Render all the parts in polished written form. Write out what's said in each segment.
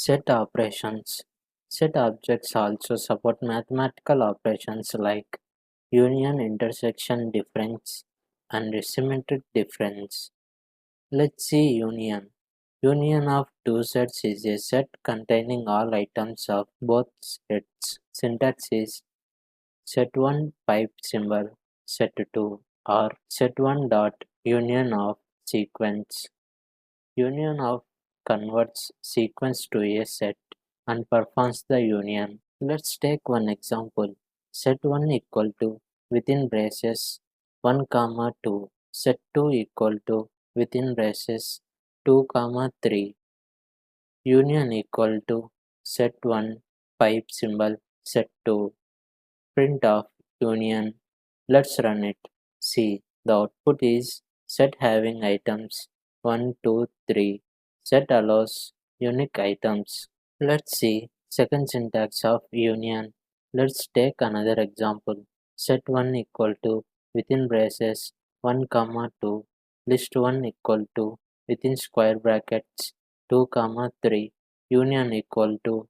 Set operations. Set objects also support mathematical operations like union, intersection, difference, and symmetric difference. Let's see union. Union of two sets is a set containing all items of both sets. Syntax is set 1 pipe symbol, set 2, or set 1 dot union of sequence. Union of converts sequence to a set and performs the union. Let's take one example. Set 1 equal to within braces 1 comma 2. Set 2 equal to within braces 2 comma 3. Union equal to set 1 pipe symbol set 2. Print of union. Let's run it. See, the output is set having items 1, 2, 3. Set allows unique items. Let's see second syntax of union. Let's take another example. Set 1 equal to within braces 1 comma 2. List 1 equal to within square brackets 2 comma 3. Union equal to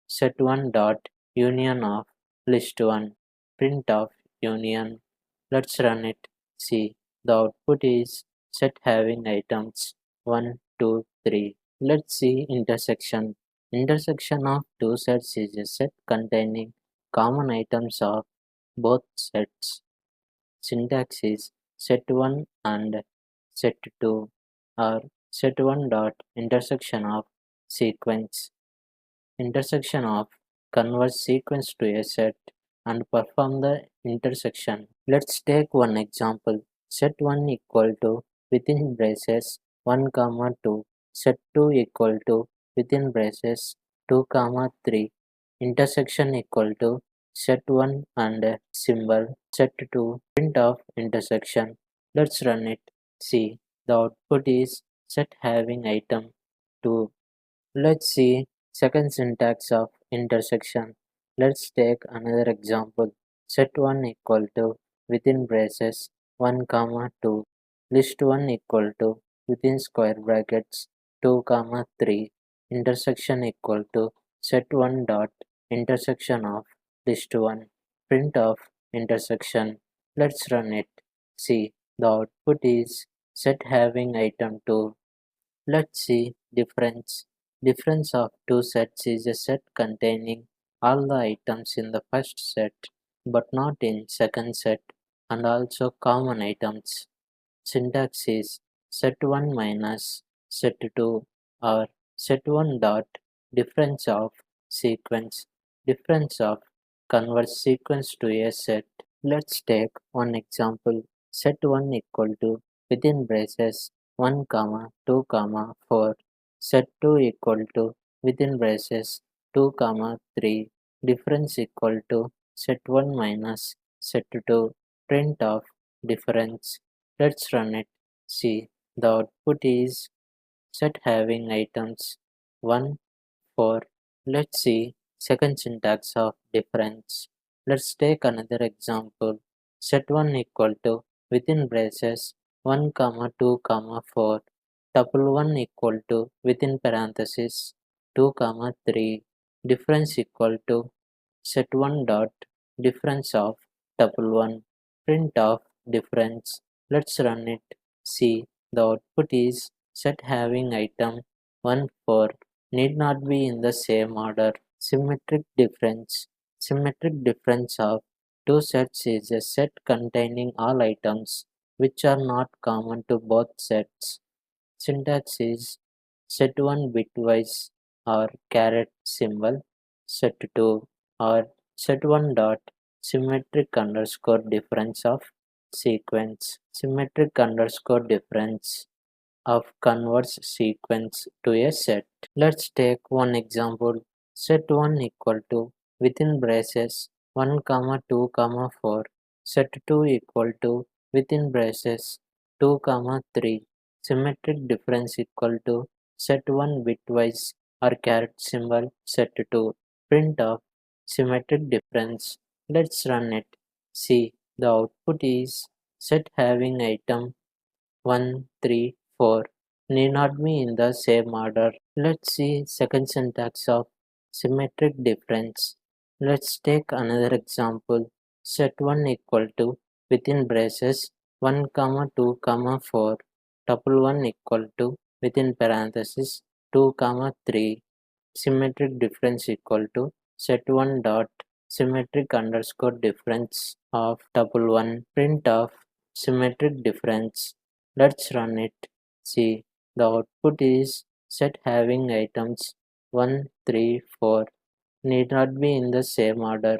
set 1 dot union of list 1. Print of union. Let's run it. See, the output is set having items 1, 2, 3. Let's see intersection. Intersection of two sets is a set containing common items of both sets. Syntax is set 1 and set 2 or set 1 dot intersection of sequence. Intersection of convert sequence to a set and perform the intersection. Let's take one example. Set 1 equal to within braces 1 comma 2. Set 2 equal to within braces 2 comma 3. Intersection equal to set 1 and symbol set 2. Print of intersection. Let's run it. See, the output is set having item 2. Let's see second syntax of intersection. Let's take another example. Set 1 equal to within braces 1 comma 2. List 1 equal to within square brackets 2 comma 3. Intersection equal to set 1 dot intersection of list 1. Print of intersection. Let's run it. See, the output is set having item 2. Let's see difference. Difference of two sets is a set containing all the items in the first set but not in second set and also common items. Syntax is set 1 minus set 2 or set 1 dot difference of sequence. Difference of converts sequence to a set. Let's take one example. Set 1 equal to within braces 1 comma 2 comma 4. Set 2 equal to within braces 2 comma 3. Difference equal to set 1 minus set 2. Print of difference. Let's run it. See, the output is set having items 1, 4. Let's see second syntax of difference. Let's take another example. Set 1 equal to within braces 1 comma 2 comma 4. Tuple 1 equal to within parenthesis 2 comma 3. Difference equal to set 1 dot difference of tuple 1. Print of difference. Let's run it. See, the output is set having item 1, 4. Need not be in the same order. Symmetric difference. Symmetric difference of two sets is a set containing all items which are not common to both sets. Syntax is set 1 bitwise or caret symbol, set 2 or set 1 dot symmetric underscore difference of sequence. Symmetric underscore difference of converts sequence to a set. Let's take one example. Set 1 equal to within braces 1 comma 2 comma 4. Set 2 equal to within braces 2 comma 3. Symmetric difference equal to set 1 bitwise or caret symbol set 2. Print of symmetric difference. Let's run it. See, the output is set having item 1, 3, 4. need not be in the same order. Let's see second syntax of symmetric difference. Let's take another example. Set 1 equal to within braces 1 comma 2 comma 4 tuple 1 equal to within parenthesis 2 comma 3 symmetric difference equal to set 1 dot symmetric underscore difference of tuple 1 print of symmetric difference. Let's run it. See, the output is set having items 1, 3, 4 need not be in the same order.